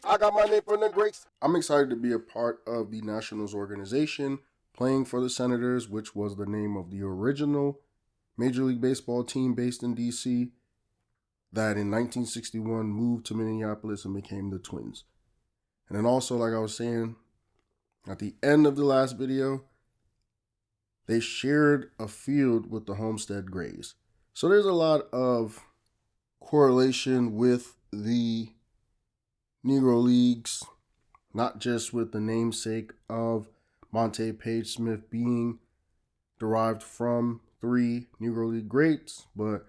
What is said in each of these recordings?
I got my name from the greats. I'm excited to be a part of the Nationals organization, playing for the Senators, which was the name of the original Major League Baseball team based in D.C. that in 1961 moved to Minneapolis and became the Twins. And then also, like I was saying, at the end of the last video, they shared a field with the Homestead Grays. So there's a lot of correlation with the Negro Leagues, not just with the namesake of Monte Paige Smith being derived from 3 Negro League greats, but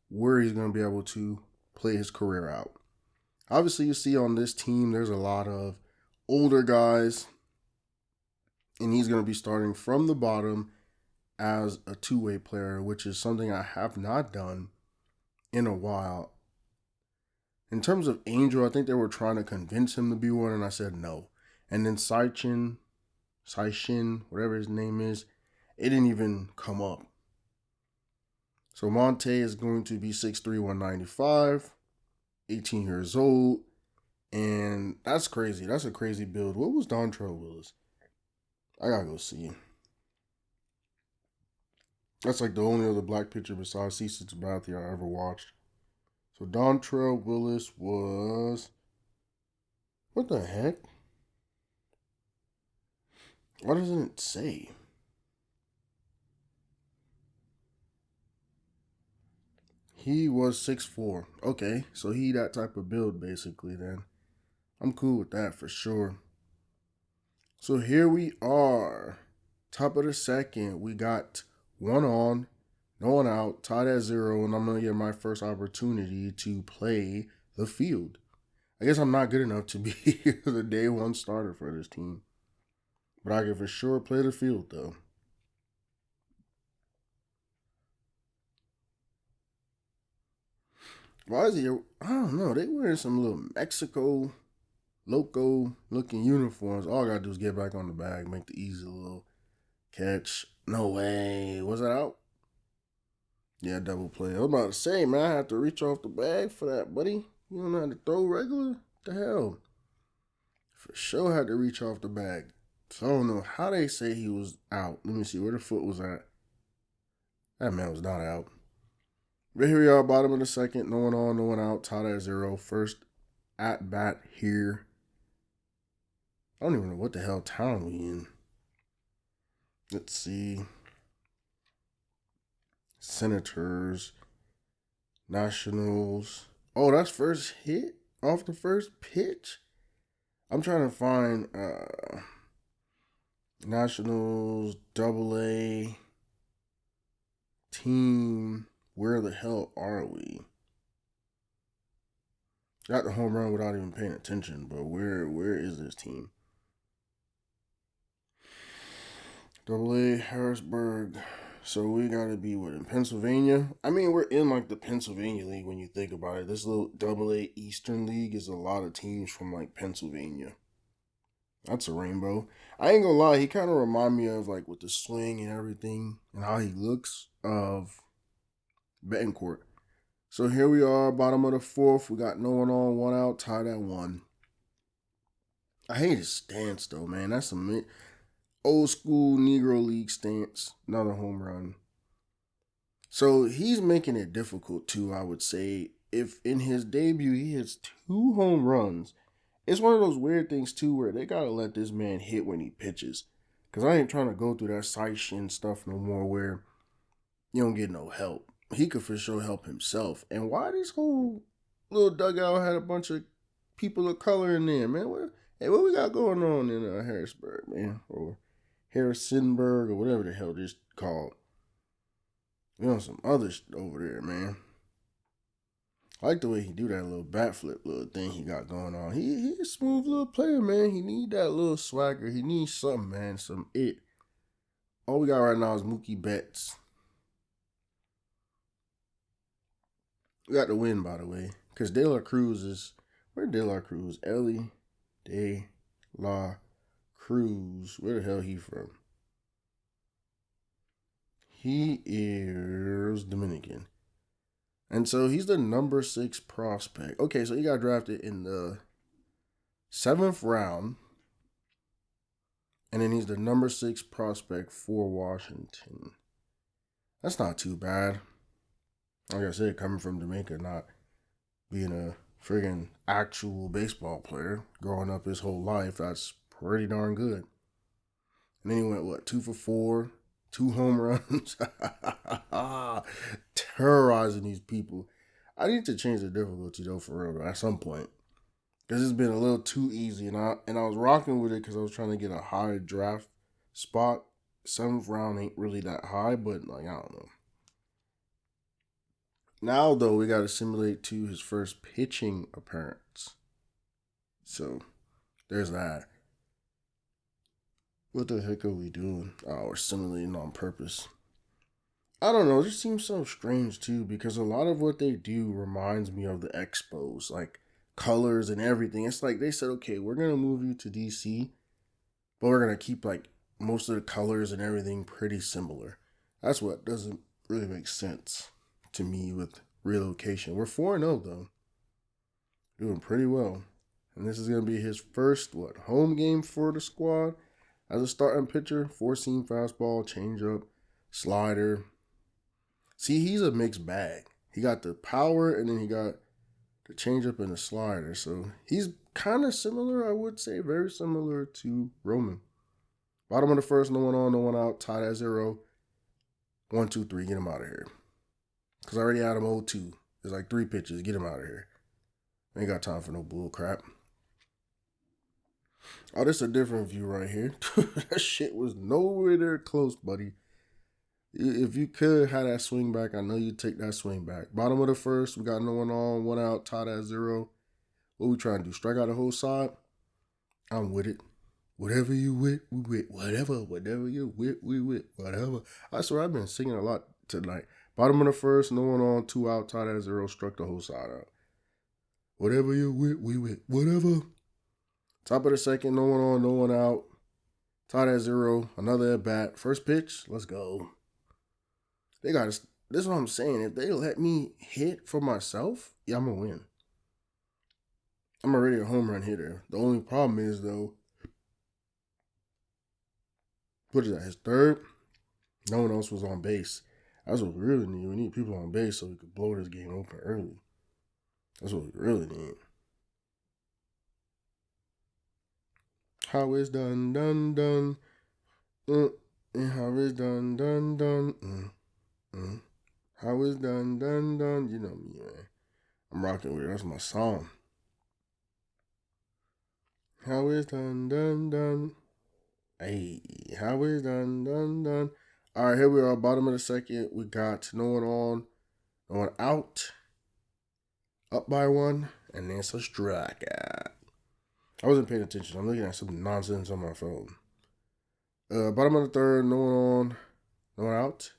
where he's going to be able to play his career out. Obviously, you see on this team, there's a lot of older guys, and he's going to be starting from the bottom as a two-way player, which is something I have not done in a while. In terms of Angel, I think they were trying to convince him to be one, and I said no. And then Saishin, whatever his name is, it didn't even come up. So Monte is going to be 6'3", 195, 18 years old, and that's crazy. That's a crazy build. What was Dontrell Willis? I gotta go see. That's like the only other black pitcher besides Cecil Sabathia I ever watched. So Dontrell Willis was... What the heck? Why doesn't it say? He was 6'4". Okay, so he that type of build basically then. I'm cool with that for sure. So here we are. Top of the second. We got one on, no one out, tied at 0, and I'm going to get my first opportunity to play the field. I guess I'm not good enough to be the day one starter for this team. But I can for sure play the field though. Why is he? I don't know. They wearing some little Mexico loco looking uniforms. All I gotta do is get back on the bag, make the easy little catch. No way. Was that out? Yeah, double play. I was about to say, man, I have to reach off the bag for that, buddy. You don't know how to throw regular? What the hell? For sure had to reach off the bag. So I don't know how they say he was out. Let me see where the foot was at. That man was not out. But here we are, bottom of the second. No one on, no one out. Tied at 0. First at bat here. I don't even know what the hell town we in. Let's see. Senators. Nationals. Oh, that's first hit off the first pitch? I'm trying to find Nationals AA team. Where the hell are we? Got the home run without even paying attention, but where is this team? AA Harrisburg. So we gotta be in Pennsylvania? I mean, we're in like the Pennsylvania League when you think about it. This little AA Eastern League is a lot of teams from like Pennsylvania. That's a rainbow. I ain't gonna lie, he kind of remind me of like with the swing and everything and how he looks of Betancourt. So here we are, bottom of the fourth. We got no one on, one out, tied at 1. I hate his stance though, man. That's some old school Negro League stance. Another home run. So he's making it difficult too, I would say. If in his debut he hits 2 home runs, it's one of those weird things too where they gotta let this man hit when he pitches. Cause I ain't trying to go through that sight shin stuff no more where you don't get no help. He could for sure help himself. And why this whole little dugout had a bunch of people of color in there, man? What we got going on in Harrisburg, man? Or Harrisonburg, or whatever the hell this called. You know, some other shit over there, man. I like the way he do that little bat flip little thing he got going on. He a smooth little player, man. He need that little swagger. He needs something, man. Some it. All we got right now is Mookie Betts. We got the win, by the way. Because De La Cruz is... Where De La Cruz? Ellie? De La Cruz. Where the hell he from? He is Dominican. And so he's the number 6 prospect. Okay, so he got drafted in the 7th round. And then he's the number 6 prospect for Washington. That's not too bad. Like I said, coming from Jamaica, not being a friggin' actual baseball player, growing up his whole life, that's pretty darn good. And then he went, 2 for 4, 2 home runs. Terrorizing these people. I need to change the difficulty, though, for real, at some point. Because it's been a little too easy. And I was rocking with it because I was trying to get a high draft spot. 7th round ain't really that high, but, I don't know. Now, though, we got to simulate to his first pitching appearance. So, there's that. What the heck are we doing? Oh, we're simulating on purpose. I don't know. It just seems so strange, too, because a lot of what they do reminds me of the Expos. Like, colors and everything. It's like they said, okay, we're going to move you to DC, but we're going to keep, most of the colors and everything pretty similar. That's what doesn't really make sense to me with relocation. We're 4-0 though. Doing pretty well. And this is going to be his first, home game for the squad as a starting pitcher. 4-seam fastball, changeup, slider. See, he's a mixed bag. He got the power and then he got the changeup and the slider. So he's kind of similar, I would say, very similar to Roman. Bottom of the first, no one on, no one out, tied at 0. 1, 2, 3, get him out of here. Because I already had him 0-2. There's 3 pitches, get him out of here. Ain't got time for no bull crap. Oh, this is a different view right here. That shit was nowhere near close, buddy. If you could have that swing back, I know you'd take that swing back. Bottom of the first, we got no one on, 1 out, tied at 0. What we trying to do? Strike out the whole side? I'm with it. Whatever you with, we with. Whatever you with, we with. Whatever. I swear I've been singing a lot tonight. Bottom of the first, no one on, 2 out, tied at 0, struck the whole side out. Whatever you with, we with. Whatever. Top of the second, no one on, no one out, tied at 0, another at bat. First pitch, let's go. They got us. This is what I'm saying. If they let me hit for myself, yeah, I'm going to win. I'm already a home run hitter. The only problem is, though, what is that, his third? No one else was on base. That's what we really need. We need people on base so we could blow this game open early. That's what we really need. How it's done. And how it's done. How it's done. You know me, man. I'm rocking with it. That's my song. How it's done. Hey, how it's done. All right, here we are, bottom of the second. We got no one on, no one out, up by 1, and then it's a strikeout. I wasn't paying attention. I'm looking at some nonsense on my phone. Bottom of the third, no one on, no one out,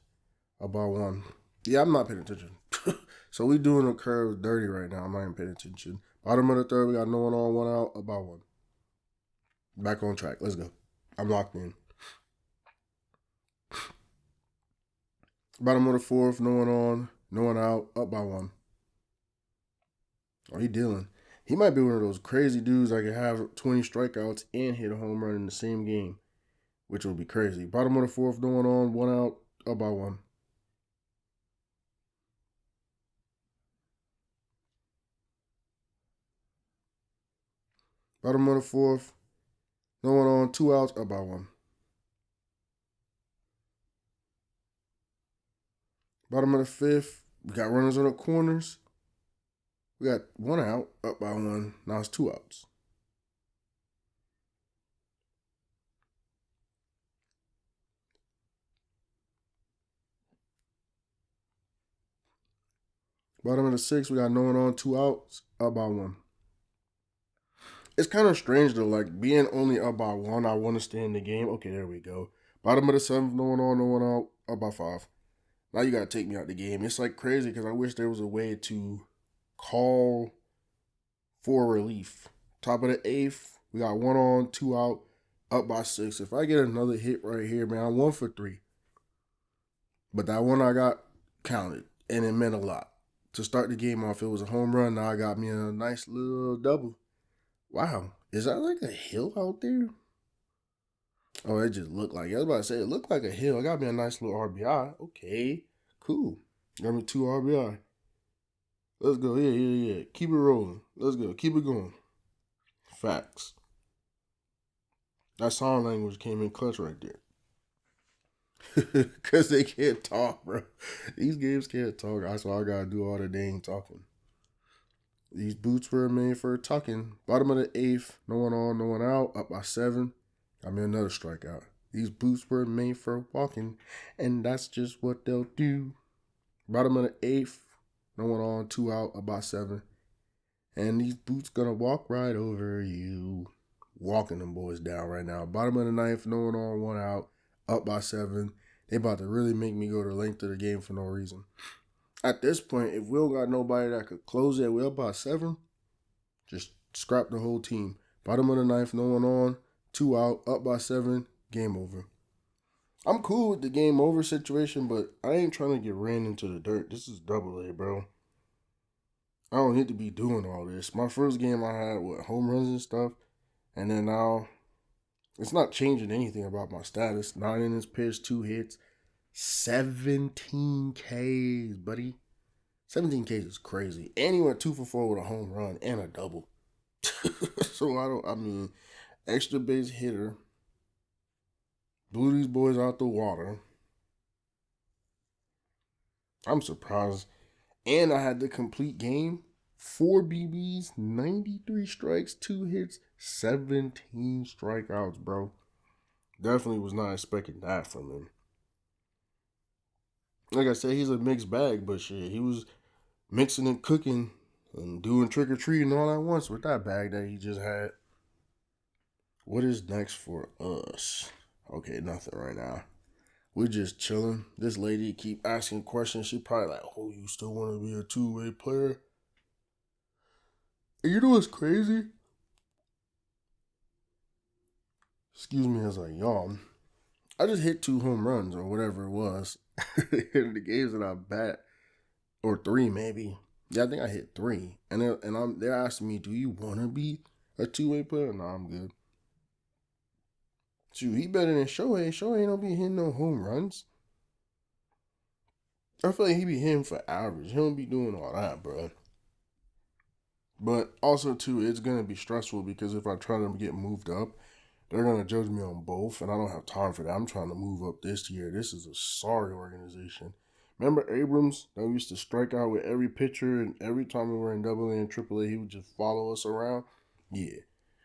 up by 1. Yeah, I'm not paying attention. So we doing the curve dirty right now. I'm not even paying attention. Bottom of the third, we got no one on, 1 out, up by 1. Back on track. Let's go. I'm locked in. Bottom of the fourth, no one on, no one out, up by 1. Oh, he dealing. He might be one of those crazy dudes that can have 20 strikeouts and hit a home run in the same game, which would be crazy. Bottom of the fourth, no one on, 1 out, up by 1. Bottom of the fourth, no one on, 2 outs, up by 1. Bottom of the fifth, we got runners on the corners. We got 1 out, up by 1. Now it's 2 outs. Bottom of the sixth, we got no one on, 2 outs, up by 1. It's kind of strange though, being only up by 1, I want to stay in the game. Okay, there we go. Bottom of the 7th, no one on, no one out, up by 5. Now you got to take me out the game. It's crazy because I wish there was a way to call for relief. Top of the 8th, We got 1 on, 2 out, up by 6. If I get another hit right here, man, I'm 1 for 3. But that one I got counted, and it meant a lot. To start the game off, it was a home run. Now I got me a nice little double. Wow. Is that like a hill out there? Oh, it just looked like it. I was about to say, it looked like a hill. I got me a nice little RBI. Okay, cool. Got me 2 RBI. Let's go. Yeah. Keep it rolling. Let's go. Keep it going. Facts. That sign language came in clutch right there. Because they can't talk, bro. These games can't talk. That's why I got to do all the dang talking. These boots were made for tucking. Bottom of the 8th. No one on, no one out. Up by 7. Got me another strikeout. These boots were made for walking. And that's just what they'll do. Bottom of the 8th. No one on, 2 out. Up by 7. And these boots gonna walk right over you. Walking them boys down right now. Bottom of the 9th. No one on, 1 out. Up by 7. They about to really make me go the length of the game for no reason. At this point, if we don't got nobody that could close it, we up by 7, just scrap the whole team. Bottom of the 9th, no one on, 2 out, up by 7, game over. I'm cool with the game over situation, but I ain't trying to get ran into the dirt. This is AA, bro. I don't need to be doing all this. My first game I had with home runs and stuff, and then now it's not changing anything about my status. 9 innings pitched, 2 hits, 17 Ks, buddy. 17 Ks is crazy. And he went 2 for 4 with a home run and a double. So extra base hitter. Blew these boys out the water. I'm surprised. And I had the complete game. 4 BBs, 93 strikes, 2 hits, 17 strikeouts, bro. Definitely was not expecting that from him. Like I said, he's a mixed bag, but shit, he was mixing and cooking and doing trick-or-treating all at once with that bag that he just had. What is next for us? Okay, nothing right now. We're just chilling. This lady keep asking questions. She probably like, oh, you still want to be a two-way player? And you know what's crazy? Excuse me as I yawn. I just hit 2 home runs or whatever it was in the games that I bat, or 3 maybe. Yeah, I think I hit 3. And they're asking me, do you want to be a two-way player? No, I'm good. Shoot, he better than Shohei. Shohei don't be hitting no home runs. I feel like he be hitting for average. He don't be doing all that, bro. But also, too, it's going to be stressful because if I try to get moved up, they're going to judge me on both, and I don't have time for that. I'm trying to move up this year. This is a sorry organization. Remember Abrams that used to strike out with every pitcher, and every time we were in AA and AAA, he would just follow us around? Yeah.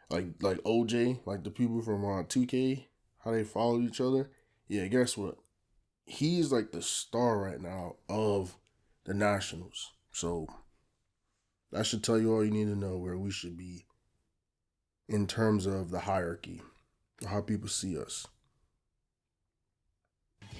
Like OJ, like the people from 2K, how they followed each other. Yeah, guess what? He's like the star right now of the Nationals. So that should tell you all you need to know where we should be in terms of the hierarchy, how people see us.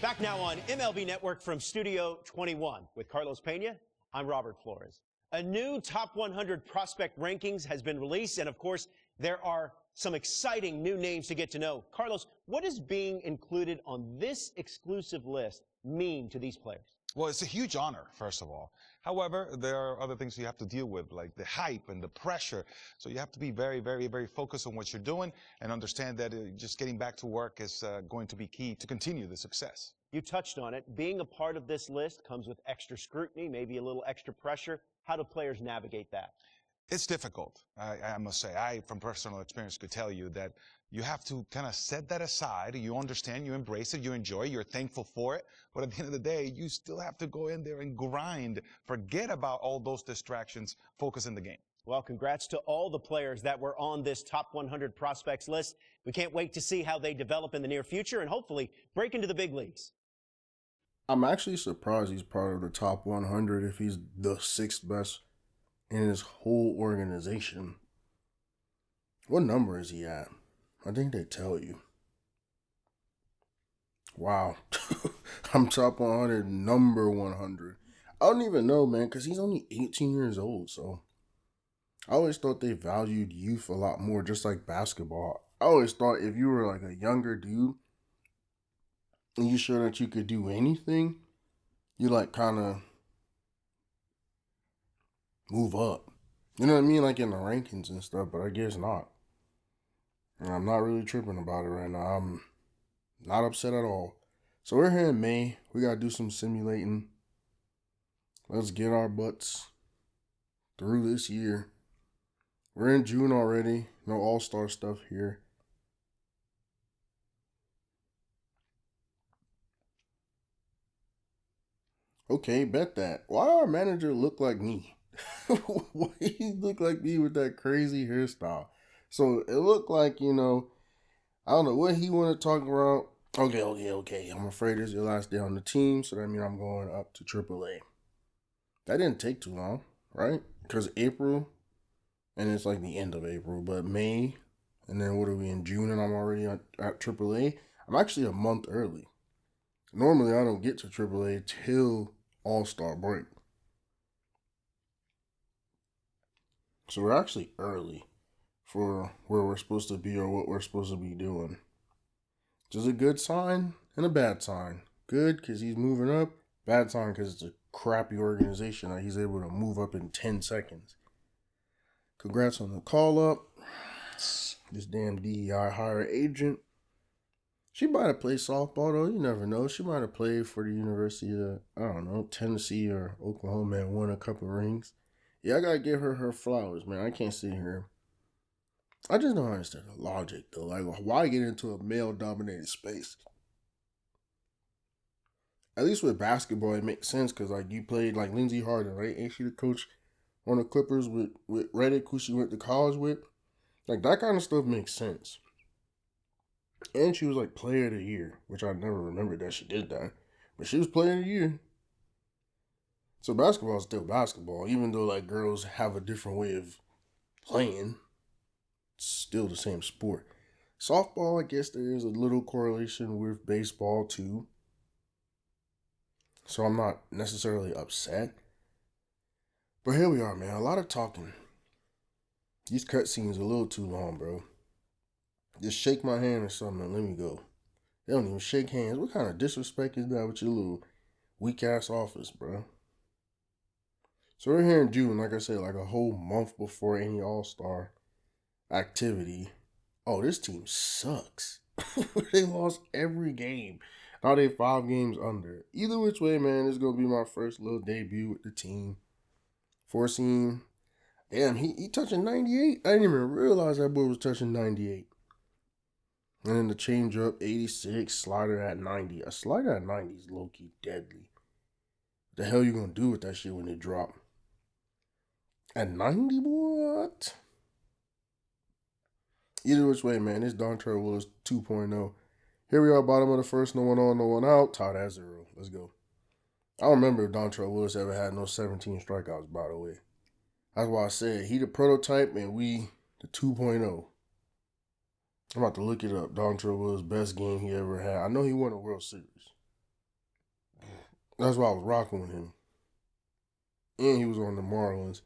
Back now on MLB Network from Studio 21 with Carlos Pena. I'm Robert Flores. A new top 100 prospect rankings has been released, and of course, there are some exciting new names to get to know. Carlos, what does being included on this exclusive list mean to these players? Well, it's a huge honor, first of all. However, there are other things you have to deal with, like the hype and the pressure. So you have to be very, very, very focused on what you're doing and understand that just getting back to work is going to be key to continue the success. You touched on it. Being a part of this list comes with extra scrutiny, maybe a little extra pressure. How do players navigate that? It's difficult, I must say. I, from personal experience, could tell you that you have to kind of set that aside. You understand, you embrace it, you enjoy it, you're thankful for it. But at the end of the day, you still have to go in there and grind. Forget about all those distractions. Focus in the game. Well, congrats to all the players that were on this top 100 prospects list. We can't wait to see how they develop in the near future and hopefully break into the big leagues. I'm actually surprised he's part of the top 100 if he's the 6th best in his whole organization. What number is he at? I think they tell you. Wow. I'm top 100, number 100. I don't even know, man, because he's only 18 years old, so I always thought they valued youth a lot more, just like basketball. I always thought if you were like a younger dude and you showed that you could do anything, you like kind of move up. You know what I mean? Like in the rankings and stuff, but I guess not. And I'm not really tripping about it right now. I'm not upset at all. So we're here in May. We got to do some simulating. Let's get our butts through this year. We're in June already. No all-star stuff here. Okay, bet that. Why our manager look like me? Why he look like me with that crazy hairstyle? So it looked like, I don't know what he want to talk about. Okay. I'm afraid it's your last day on the team, so that means I'm going up to AAA. That didn't take too long, right? Because April, and it's like the end of April, but May, and then what are we in June, and I'm already at AAA. I'm actually a month early. Normally, I don't get to AAA till All-Star break. So we're actually early for where we're supposed to be or what we're supposed to be doing. Which is a good sign and a bad sign. Good because he's moving up. Bad sign because it's a crappy organization that he's able to move up in 10 seconds. Congrats on the call up. This damn DEI hire agent. She might have played softball though. You never know. She might have played for the University of, I don't know, Tennessee or Oklahoma and won a couple rings. Yeah, I gotta give her flowers, man. I can't sit here. I just don't understand the logic though. Like, why get into a male-dominated space? At least with basketball, it makes sense because like you played like Lindsey Harden, right? Ain't she the coach on the Clippers with Redick, who she went to college with? Like that kind of stuff makes sense. And she was like player of the year, which I never remembered that she did that. But she was player of the year. So basketball is still basketball, even though like girls have a different way of playing. It's still the same sport. Softball, I guess there is a little correlation with baseball too. So I'm not necessarily upset. But here we are, man. A lot of talking. These cutscenes are a little too long, bro. Just shake my hand or something and let me go. They don't even shake hands. What kind of disrespect is that with your little weak ass office, bro? So we're here in June, like I said, like a whole month before any All-Star activity. Oh, this team sucks. They lost every game. Now they 5 games under. Either which way, man, it's gonna be my first little debut with the team. Four-seam. Damn, he touching 98. I didn't even realize that boy was touching 98. And then the change up, 86, slider at 90. A slider at 90 is low-key deadly. What the hell you gonna do with that shit when it drop? At 90, what? Either which way, man, this Dontrell Willis 2.0. Here we are, bottom of the first, no one on, no one out. Todd at 0. Let's go. I don't remember if Dontrell Willis ever had no 17 strikeouts, by the way. That's why I said he the prototype and we the 2.0. I'm about to look it up. Dontrell Willis' best game he ever had. I know he won a World Series. That's why I was rocking with him. And he was on the Marlins.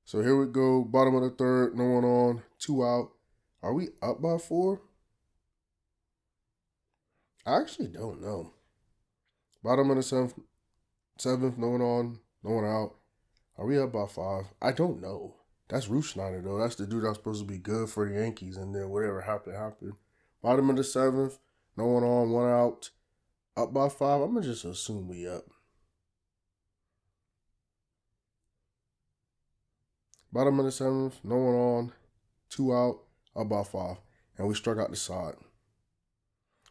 So here we go. Bottom of the third, no one on, 2 out. Are we up by 4? I actually don't know. Bottom of the seventh, no one on, no one out. Are we up by 5? I don't know. That's Ruth Schneider, though. That's the dude that's supposed to be good for the Yankees, and then whatever happened. Bottom of the 7th, no one on, 1 out. Up by 5. I'm going to just assume we up. Bottom of the 7th, no one on, 2 out, up by 5. And we struck out the side.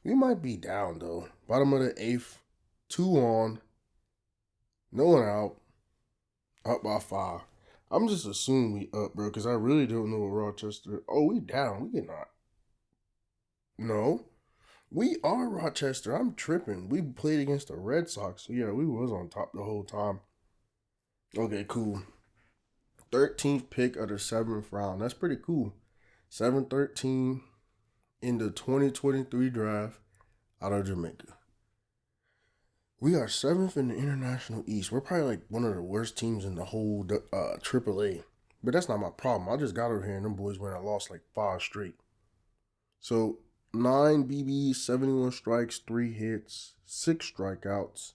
We might be down, though. Bottom of the 8th, 2 on, no one out, up by 5. I'm just assuming we up, bro, because I really don't know what Rochester. Oh, we down. We cannot. No. We are Rochester. I'm tripping. We played against the Red Sox. So, yeah, we was on top the whole time. Okay, cool. 13th pick of the 7th round. That's pretty cool. 7-13 in the 2023 draft out of Jamaica. We are 7th in the International East. We're probably like one of the worst teams in the whole AAA. But that's not my problem. I just got over here and them boys went and lost like 5 straight. So 9 BBs, 71 strikes, 3 hits, 6 strikeouts.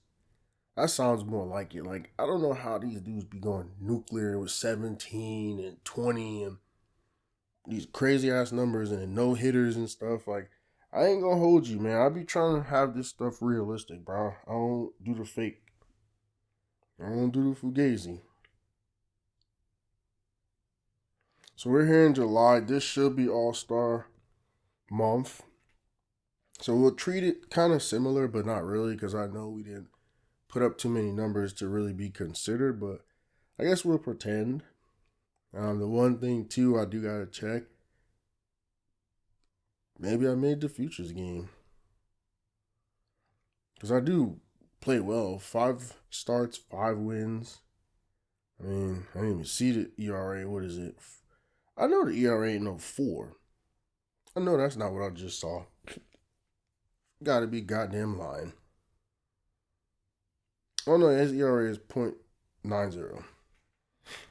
That sounds more like it. Like, I don't know how these dudes be going nuclear with 17 and 20 and these crazy ass numbers and no hitters and stuff. Like, I ain't gonna hold you, man. I be trying to have this stuff realistic, bro. I don't do the fake. I don't do the fugazi. So we're here in July. This should be All-Star month. So we'll treat it kind of similar, but not really, because I know we didn't put up too many numbers to really be considered, but I guess we'll pretend. The one thing, too, I do got to check. Maybe I made the Futures game. Because I do play well. 5 starts, 5 wins. I mean, I didn't even see the ERA. What is it? I know the ERA ain't no 4. I know that's not what I just saw. Gotta be goddamn lying. Oh no, his ERA is .90.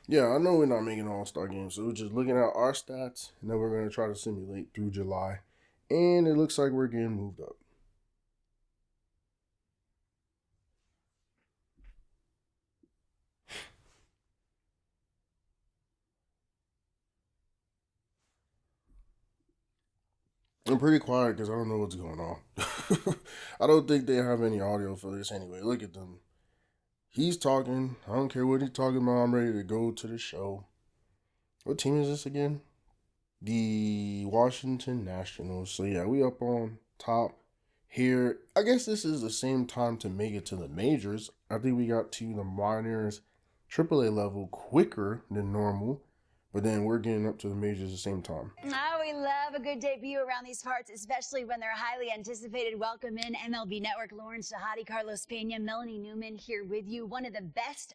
Yeah, I know we're not making All-Star games, so we're just looking at our stats, and then we're going to try to simulate through July. And it looks like we're getting moved up. I'm pretty quiet because I don't know what's going on. I don't think they have any audio for this anyway. Look at them. He's talking. I don't care what he's talking about. I'm ready to go to the show. What team is this again? The Washington Nationals. So yeah, we up on top here. I guess this is the same time to make it to the majors. I think we got to the minors AAA level quicker than normal. But then we're getting up to the majors at the same time. Oh, we love a good debut around these parts, especially when they're highly anticipated. Welcome in MLB Network, Lawrence Shahadi, Carlos Pena, Melanie Newman here with you. One of the best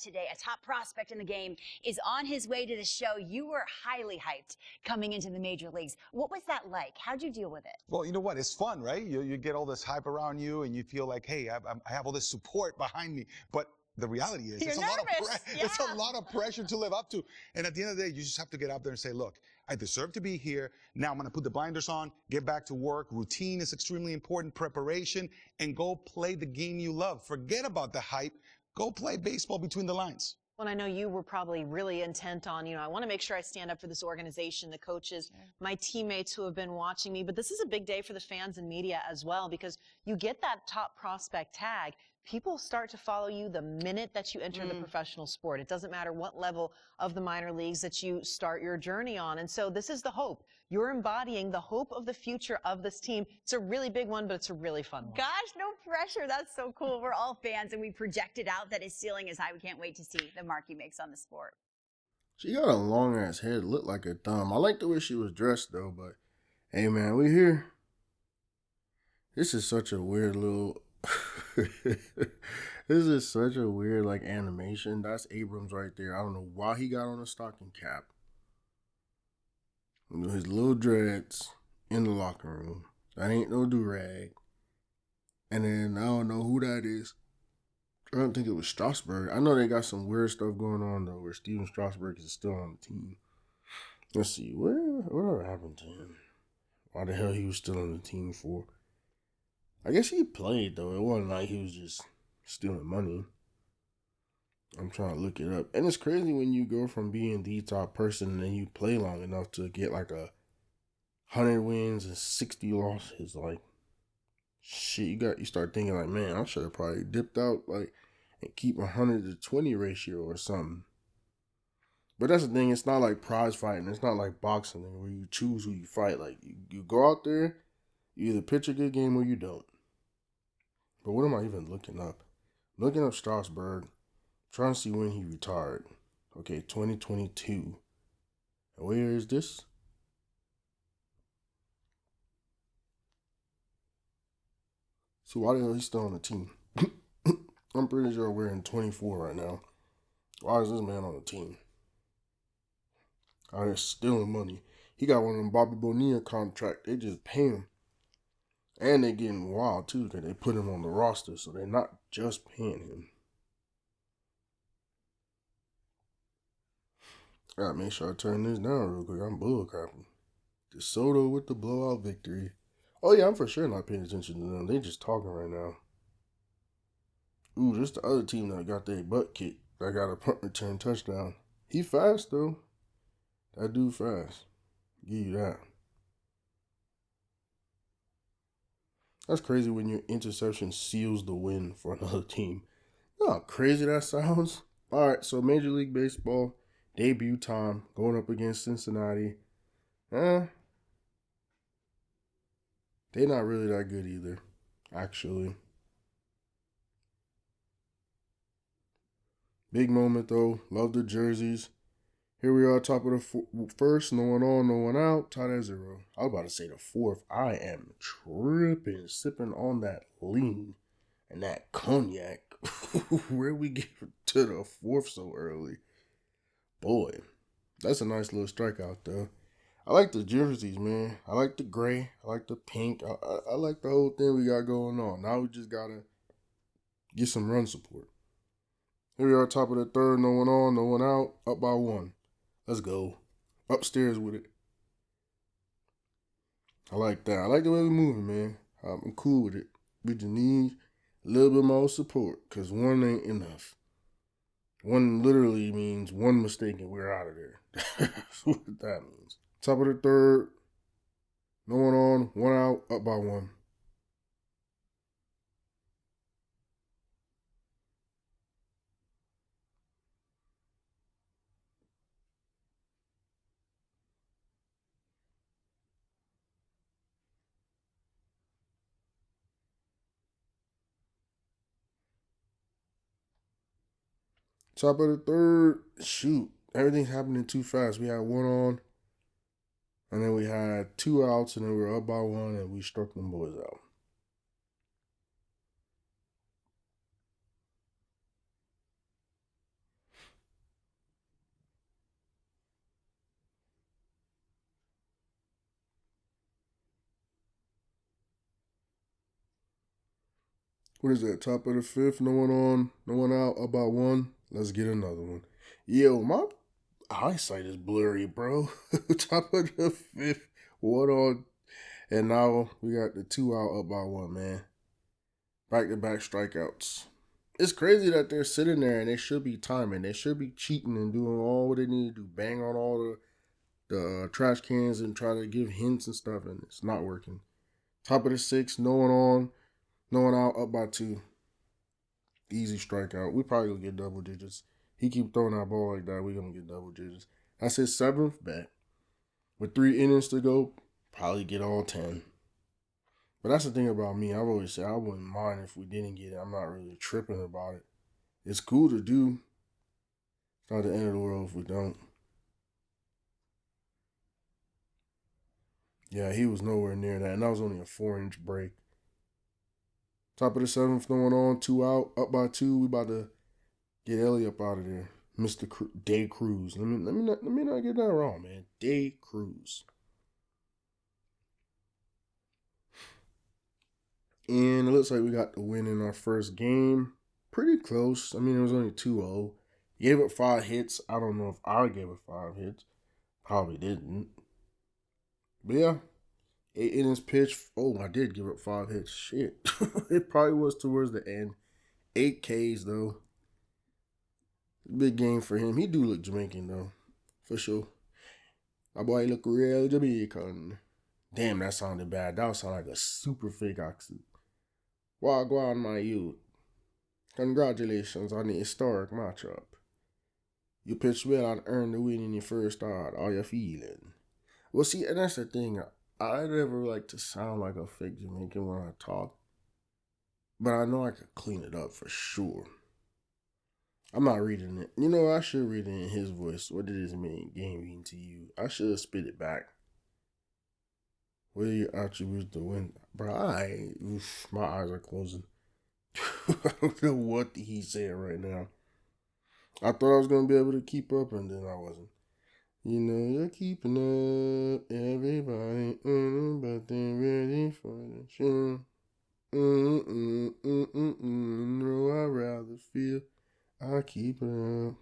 today, a top prospect in the game, is on his way to the show. You were highly hyped coming into the major leagues. What was that like? How'd you deal with it? Well, you know what? It's fun, right? You get all this hype around you, and you feel like, hey, I have all this support behind me. But the reality is, it's a lot of pressure to live up to. And at the end of the day, you just have to get out there and say, look, I deserve to be here. Now I'm going to put the blinders on, get back to work. Routine is extremely important, preparation, and go play the game you love. Forget about the hype. Go play baseball between the lines. Well, I know you were probably really intent on, I want to make sure I stand up for this organization, the coaches, my teammates who have been watching me. But this is a big day for the fans and media as well, because you get that top prospect tag. People start to follow you the minute that you enter the professional sport. It doesn't matter what level of the minor leagues that you start your journey on. And so this is the hope. You're embodying the hope of the future of this team. It's a really big one, but it's a really fun one. Gosh, no pressure. That's so cool. We're all fans, and we projected out that his ceiling is high. We can't wait to see the mark he makes on the sport. She got a long ass head, looked like a thumb. I like the way she was dressed though, but hey man, we here. This is such a weird little this is such a weird like animation. That's Abrams right there. I don't know why he got on a stocking cap. You know, his little dreads in the locker room. That ain't no do-rag. And then I don't know who that is. I don't think it was Strasburg. I know they got some weird stuff going on though, where Steven Strasburg is still on the team. Let's see, whatever happened to him? Why the hell he was still on the team for? I guess he played though. It wasn't like he was just stealing money. I'm trying to look it up. And it's crazy when you go from being the top person and then you play long enough to get like 100 wins and 60 losses. Like, shit, you start thinking like, man, I should have probably dipped out like and keep 100 to 20 ratio or something. But that's the thing, it's not like prize fighting. It's not like boxing where you choose who you fight. Like, you go out there, you either pitch a good game or you don't. But what am I even looking up? Looking up Strasburg, trying to see when he retired. Okay, 2022. And where is this? So why the hell he's still on the team? I'm pretty sure we're in 24 right now. Why is this man on the team? Oh, they're stealing money. He got one of them Bobby Bonilla contract. They just pay him. And they're getting wild too, because they put him on the roster, so they're not just paying him. Gotta make sure I turn this down real quick. I'm bullcrapping. DeSoto with the blowout victory. Oh yeah, I'm for sure not paying attention to them. They just talking right now. Ooh, this the other team that got their butt kicked. That got a punt return touchdown. He fast though. That dude fast. Give you that. That's crazy when your interception seals the win for another team. You know how crazy that sounds? Alright, so Major League Baseball, debut time, going up against Cincinnati. They're not really that good either, actually. Big moment though. Love the jerseys. Here we are, top of the first. No one on, no one out. Tied at 0. I was about to say the fourth. I am tripping, sipping on that lean and that cognac. Where we get to the fourth so early? Boy, that's a nice little strikeout though. I like the jerseys, man. I like the gray. I like the pink. I like the whole thing we got going on. Now we just gotta get some run support. Here we are, top of the third. No one on, no one out. Up by 1. Let's go. Upstairs with it. I like that. I like the way we're moving, man. I'm cool with it. We just need a little bit more support because 1 ain't enough. 1 literally means 1 mistake and we're out of there. That's what that means. Top of the third. No one on, 1 out, up by 1. Top of the third. Shoot. Everything's happening too fast. We had 1 on, and then we had 2 outs, and then we were up by 1, and we struck them boys out. What is that? Top of the 5th. No one on, no one out, up by 1. Let's get another one. Yo, my eyesight is blurry, bro. Top of the 5th. 1 on. And now we got the 2 out, up by 1, man. Back-to-back strikeouts. It's crazy that they're sitting there and they should be timing. They should be cheating and doing all what they need to do. Bang on all the trash cans and try to give hints and stuff, and it's not working. Top of the 6th. No one on. No one out, up by 2. Easy strikeout. We probably gonna get double digits. He keep throwing that ball like that, we gonna get double digits. That's his 7th bet. With 3 innings to go, probably get all 10. But that's the thing about me. I've always said I wouldn't mind if we didn't get it. I'm not really tripping about it. It's cool to do. It's not the end of the world if we don't. Yeah, he was nowhere near that. And that was only a 4-inch break. Top of the 7th, no one on, 2 out, up by 2. We about to get Ellie up out of there. Mr. Day Cruz. Let me not get that wrong, man. Day Cruz. And it looks like we got the win in our first game. Pretty close. I mean, it was only 2-0. Gave up 5 hits. I don't know if I gave up 5 hits. Probably didn't. But yeah. 8 innings pitched. Oh, I did give up 5 hits. Shit. It probably was towards the end. 8 Ks, though. Big game for him. He do look Jamaican, though. For sure. My boy look real Jamaican. Damn, that sounded bad. That would sound like a super fake accent. Wagwan, my youth. Congratulations on the historic matchup. You pitched well and earned the win in your first start. How you feeling? Well, see, and that's the thing. I never like to sound like a fake Jamaican when I talk. But I know I could clean it up for sure. I'm not reading it. You know, I should read it in his voice. What did this game mean to you? I should spit it back. What are your attributes to win? Bro, my eyes are closing. I don't know what he's saying right now. I thought I was going to be able to keep up, and then I wasn't. You know, you're keeping up, everybody, but they're ready for the show. No, I'd rather feel I keep it up.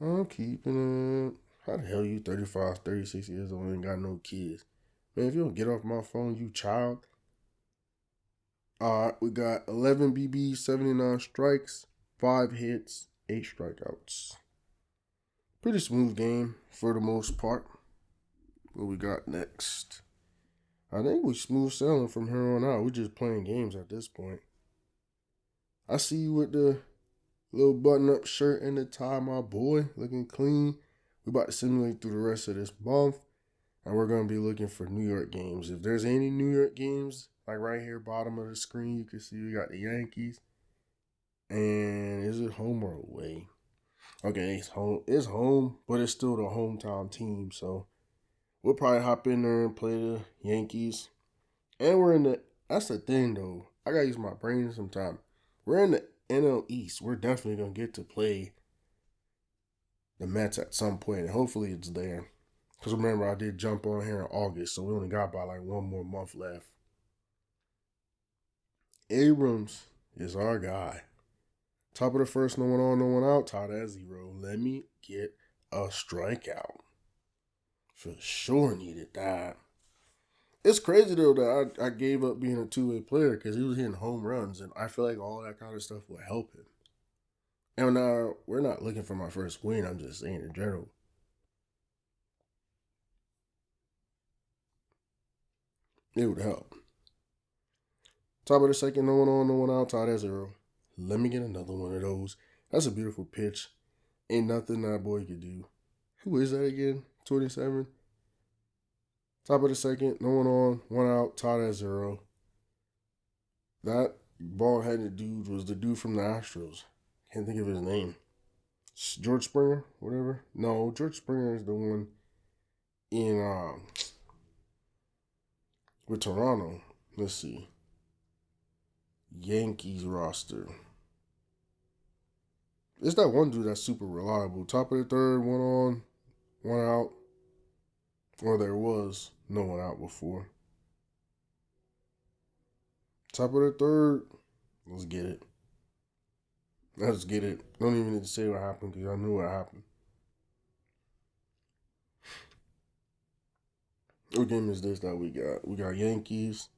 I'm keeping it. How the hell you 35, 36 years old and ain't got no kids? Man, if you don't get off my phone, you child. All right, we got 11 BBs, 79 strikes, 5 hits, 8 strikeouts. Pretty smooth game for the most part. What we got next? I think we smooth sailing from here on out. We just playing games at this point. I see you with the little button-up shirt and the tie, my boy, looking clean. We about to simulate through the rest of this month, and we're going to be looking for New York games. If there's any New York games, like right here, bottom of the screen, you can see we got the Yankees. And is it home or away? Okay, it's home. It's home, but it's still the hometown team, so we'll probably hop in there and play the Yankees. And we're in the, that's the thing though. I gotta use my brain sometime. We're in the NL East. We're definitely gonna get to play the Mets at some point, and hopefully it's there. Because remember, I did jump on here in August, so we only got about like 1 more month left. Abrams is our guy. Top of the first, no one on, no one out. Tied at 0. Let me get a strikeout. For sure needed that. It's crazy though that I gave up being a two-way player because he was hitting home runs, and I feel like all that kind of stuff will help him. And now we're not looking for my first win. I'm just saying in general. It would help. Top of the second, no one on, no one out. Tied at 0. Let me get another one of those. That's a beautiful pitch. Ain't nothing that boy could do. Who is that again? 27. Top of the second, no one on, 1 out, tied at 0. That bald-headed dude was the dude from the Astros. Can't think of his name. George Springer, whatever. No, George Springer is the one in with Toronto. Let's see. Yankees roster. It's that one dude that's super reliable. Top of the third, 1 on, 1 out. Or there was no one out before. Top of the third. Let's get it. Let's get it. Don't even need to say what happened because I knew what happened. What game is this that we got? We got Yankees.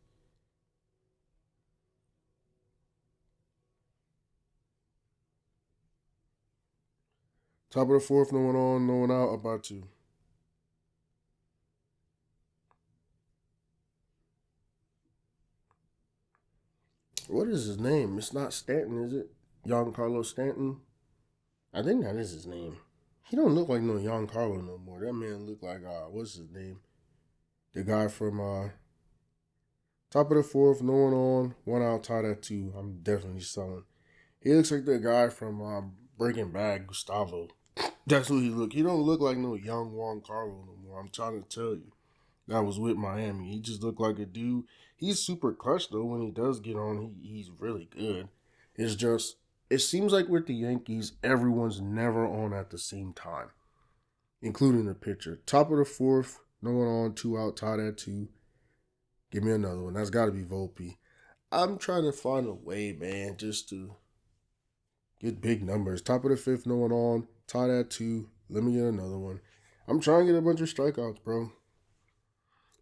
Top of the fourth, no one on, no one out, about to. What is his name? It's not Stanton, is it? Giancarlo Stanton? I think that is his name. He don't look like no Giancarlo no more. That man look like, what's his name? The guy from, top of the fourth, no one on, 1 out, tied at 2. I'm definitely selling. He looks like the guy from Breaking Bad, Gustavo. That's who he look. He don't look like no young Giancarlo no more. I'm trying to tell you. That was with Miami. He just looked like a dude. He's super clutch though. When he does get on, he's really good. It's just, it seems like with the Yankees, everyone's never on at the same time, including the pitcher. Top of the fourth, no one on, 2 out, tied at 2. Give me another one. That's got to be Volpe. I'm trying to find a way, man, just to get big numbers. Top of the fifth, no one on, tied at 2. Let me get another one. I'm trying to get a bunch of strikeouts, bro.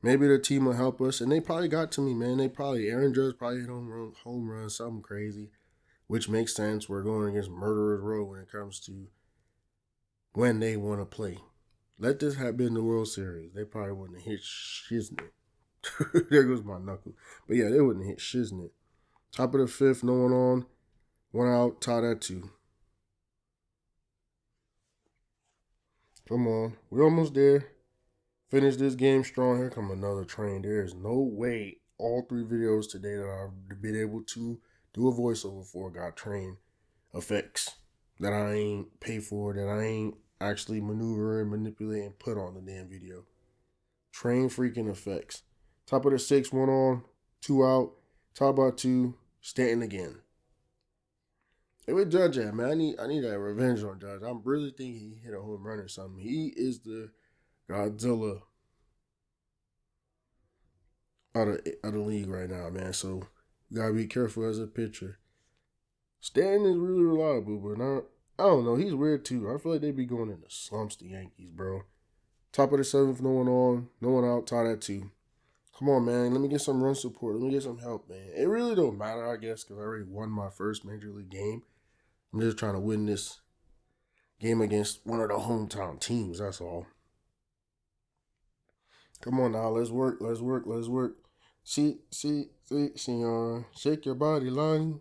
Maybe the team will help us. And they probably got to me, man. Aaron Judge probably hit home run, something crazy, which makes sense. We're going against Murderers Row when it comes to when they want to play. Let this have been the World Series. They probably wouldn't have hit shiznit. There goes my knuckle. But yeah, they wouldn't hit shiznit. Top of the fifth, no one on, 1 out, tied at 2. Come on. We're almost there. Finish this game strong. Here come another train. There is no way all 3 videos today that I've been able to do a voiceover for got train effects that I ain't pay for, that I ain't actually maneuver and manipulate and put on the damn video. Train freaking effects. Top of the 6, 1 on, 2 out. Top by 2, Stanton again. Hey, where Judge at, man? I need that revenge on Judge. I'm really thinking he hit a home run or something. He is the Godzilla out of the league right now, man. So you gotta be careful as a pitcher. Stanton is really reliable, but I don't know. He's weird too. I feel like they be going into slumps, the Yankees, bro. Top of the seventh, no one on, no one out, tied at 2. Come on, man. Let me get some run support. Let me get some help, man. It really don't matter, I guess, because I already won my first major league game. I'm just trying to win this game against one of the hometown teams. That's all. Come on now. Let's work. Let's work. Let's work. See, shake your body line.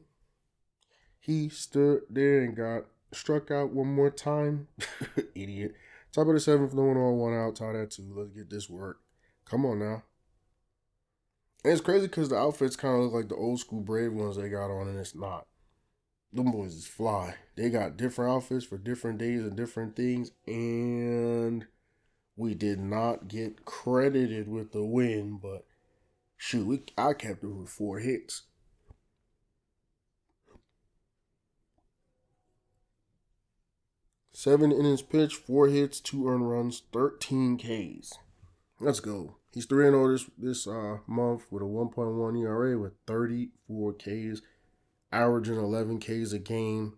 He stood there and got struck out one more time. Idiot. Top of the seventh, no one on, one out, tied at 2. Let's get this work. Come on now. And it's crazy because the outfits kind of look like the old school Brave ones they got on, and it's not. Them boys is fly. They got different outfits for different days and different things, and we did not get credited with the win, but shoot, I kept it with 4 hits. 7 innings pitched, 4 hits, 2 earned runs, 13 Ks. Let's go. He's 3-0 this month with a 1.1 ERA with 34 Ks, averaging 11 Ks a game,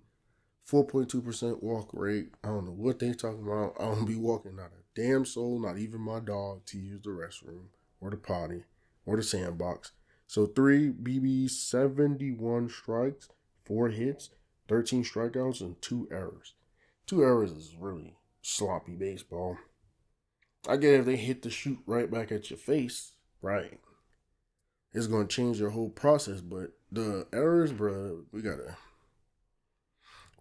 4.2% walk rate. I don't know what they talking about. I don't be walking not a damn soul, not even my dog, to use the restroom or the potty or the sandbox. So 3 BBs, 71 strikes, 4 hits, 13 strikeouts, and 2 errors. 2 errors is really sloppy baseball. I get if they hit the shoot right back at your face, right? It's going to change your whole process, but the errors, bro, we got to.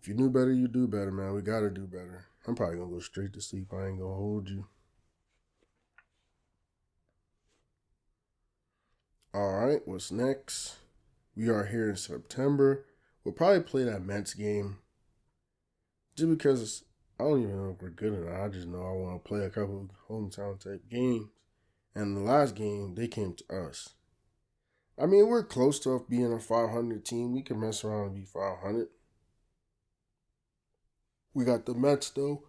If you knew better, you do better, man. We got to do better. I'm probably going to go straight to sleep. I ain't going to hold you. All right, what's next? We are here in September. We'll probably play that Mets game. Just because I don't even know if we're good or not. I just know I want to play a couple of hometown type games. And the last game, they came to us. I mean, we're close to being a 500 team. We can mess around and be 500. We got the Mets, though.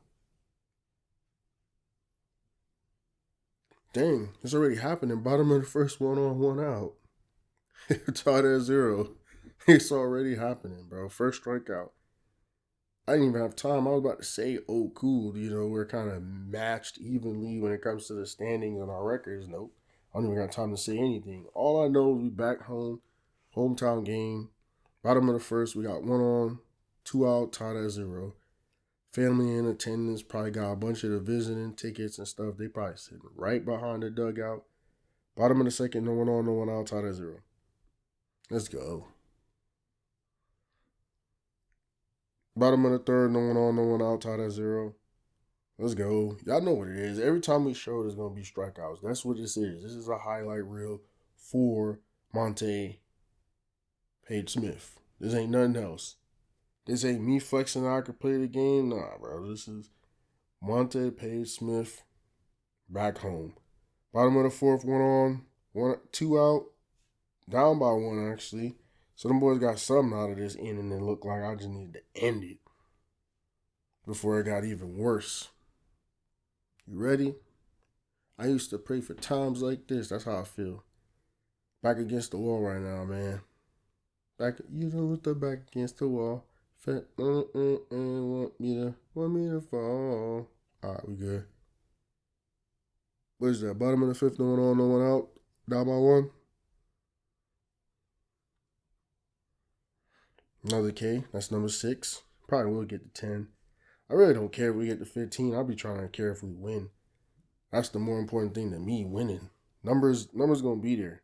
Dang, it's already happening. Bottom of the first, 1 on, 1 out. Tied at 0. It's already happening, bro. First strikeout. I didn't even have time. I was about to say, oh, cool. You know, we're kind of matched evenly when it comes to the standings and our records. Nope. I don't even got time to say anything. All I know is we back home, hometown game. Bottom of the first, we got 1 on, 2 out, tied at 0. Family in attendance, probably got a bunch of the visiting tickets and stuff. They probably sitting right behind the dugout. Bottom of the second, no 1 on, no 1 out, tied at 0. Let's go. Bottom of the third, no 1 on, no 1 out, tied at 0. Let's go. Y'all know what it is. Every time we show, there's going to be strikeouts. That's what this is. This is a highlight reel for Monte Paige Smith. This ain't nothing else. This ain't me flexing I could play the game. Nah, bro. This is Monte Paige Smith back home. Bottom of the fourth, 1 on, 2 out. Down by 1, actually. So them boys got something out of this inning and it looked like I just needed to end it before it got even worse. You ready? I used to pray for times like this. That's how I feel. Back against the wall right now, man. You know what's the back against the wall. Want me to fall. All right, we good. What is that? Bottom of the fifth, no 1 on, no 1 out. Down by 1. Another K. That's number 6. Probably will get to 10. I really don't care if we get to 15. I'll be trying to care if we win. That's the more important thing to me, winning. Numbers going to be there.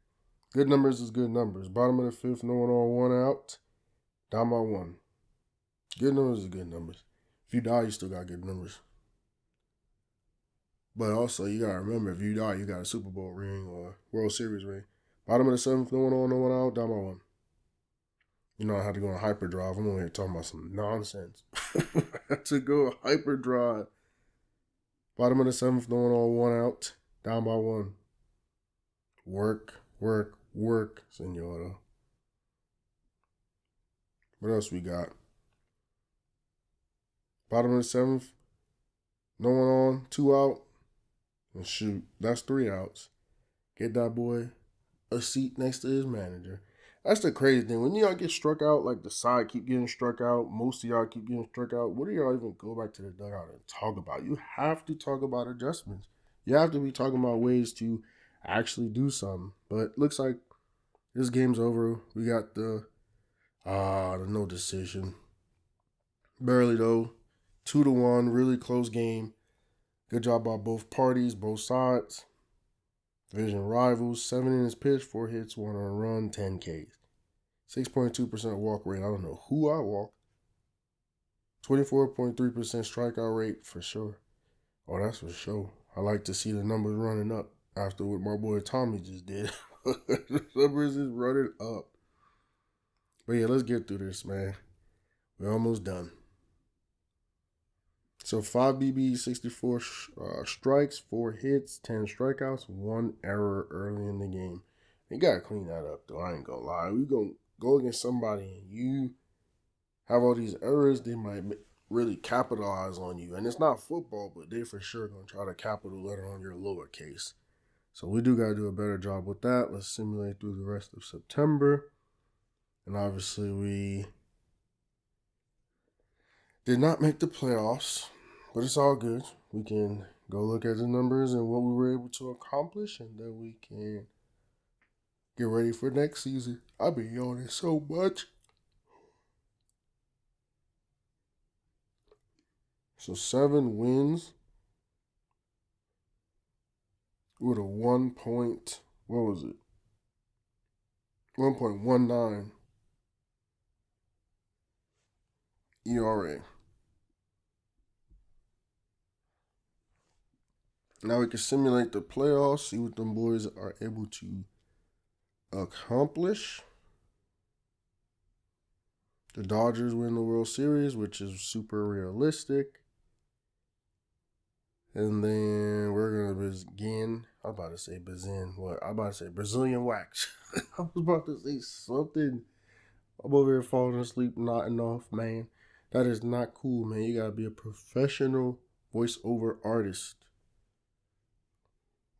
Good numbers is good numbers. Bottom of the fifth, no 1 on, 1 out. Down by 1. Good numbers is good numbers. If you die, you still got good numbers. But also, you got to remember, if you die, you got a Super Bowl ring or World Series ring. Bottom of the seventh, no 1 on, no 1 out. Down by 1. You know, I had to go on hyperdrive. I'm over here talking about some nonsense. I had to go hyperdrive. Bottom of the seventh, no 1 on, 1 out. Down by 1. Work, work, work, senora. What else we got? Bottom of the seventh, no 1 on, 2 out. And shoot, that's 3 outs. Get that boy a seat next to his manager. That's the crazy thing. When y'all get struck out, like the side keep getting struck out, most of y'all keep getting struck out, what do y'all even go back to the dugout and talk about? You have to talk about adjustments. You have to be talking about ways to actually do something. But looks like this game's over. We got the no decision. Barely though. 2-1, really close game. Good job by both parties, both sides. Division rivals, 7 innings pitched, 4 hits, 1 earned run, 10 Ks. 6.2% walk rate. I don't know who I walk. 24.3% strikeout rate for sure. Oh, that's for sure. I like to see the numbers running up after what my boy Tommy just did. The numbers is running up. But yeah, let's get through this, man. We're almost done. So 5 BBs, 64 strikes, 4 hits, 10 strikeouts, 1 error early in the game. You got to clean that up, though. I ain't going to lie. We going to go against somebody and you have all these errors, they might really capitalize on you. And it's not football, but they for sure going to try to capital letter on your lowercase. So we do got to do a better job with that. Let's simulate through the rest of September. And obviously we did not make the playoffs. But it's all good. We can go look at the numbers and what we were able to accomplish, and then we can get ready for next season. I've been yawning so much. So 7 wins with a 1.19 ERA. Now we can simulate the playoffs, see what them boys are able to accomplish. The Dodgers win the World Series, which is super realistic. And then we're going to begin. I was about to say Brazilian wax. I was about to say something. I'm over here falling asleep, nodding off, man. That is not cool, man. You got to be a professional voiceover artist.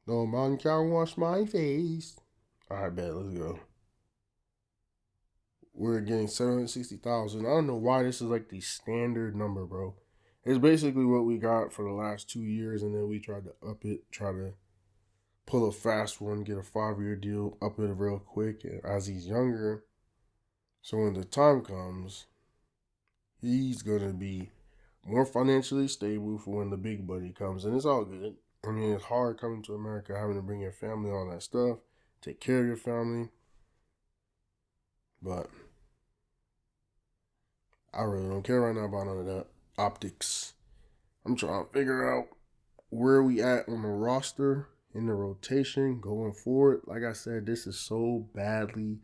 No man can wash my face. All right, bet. Let's go. We're getting 760,000. I don't know why this is like the standard number, bro. It's basically what we got for the last 2 years, and then we tried to up it, try to pull a fast one, get a 5-year deal, up it real quick as he's younger. So when the time comes, he's going to be more financially stable for when the big buddy comes, and it's all good. I mean, it's hard coming to America, having to bring your family, all that stuff, take care of your family. But I really don't care right now about none of that. Optics. I'm trying to figure out where we at on the roster, in the rotation, going forward. Like I said, this is so badly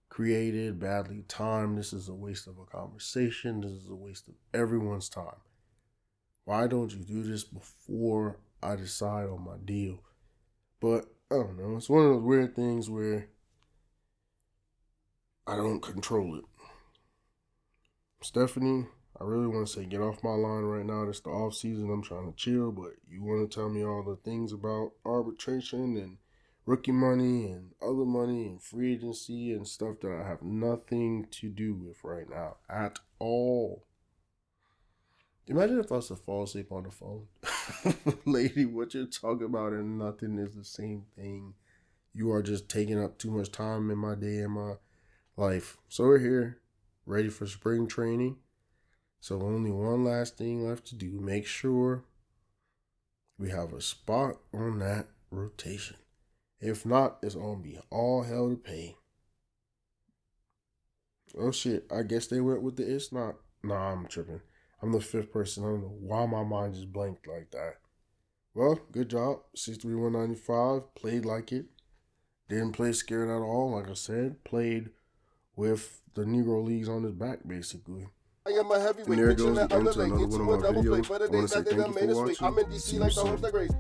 created, badly timed. This is a waste of a conversation. This is a waste of everyone's time. Why don't you do this before I decide on my deal? But I don't know. It's one of those weird things where I don't control it. Stephanie, I really want to say get off my line right now. It's the off season. I'm trying to chill, but you want to tell me all the things about arbitration and rookie money and other money and free agency and stuff that I have nothing to do with right now at all. Imagine if I was to fall asleep on the phone. Lady, what you're talking about and nothing is the same thing. You are just taking up too much time in my day and my life. So we're here, ready for spring training. So only one last thing left to do. Make sure we have a spot on that rotation. If not, it's going to be all hell to pay. Oh shit, I guess they went with the it's not. Nah, I'm tripping. I'm the 5th person. I don't know why my mind just blanked like that. Well, good job. 6'3", 195. Played like it. Didn't play scared at all, like I said. Played with the Negro Leagues on his back, basically. I am a heavyweight, And there pitching goes that the end to elevate another into one a of my double play videos. for the I want days to say that they thank done you made for us wait. watching. I'm in See DC you like the soon. horse that grace.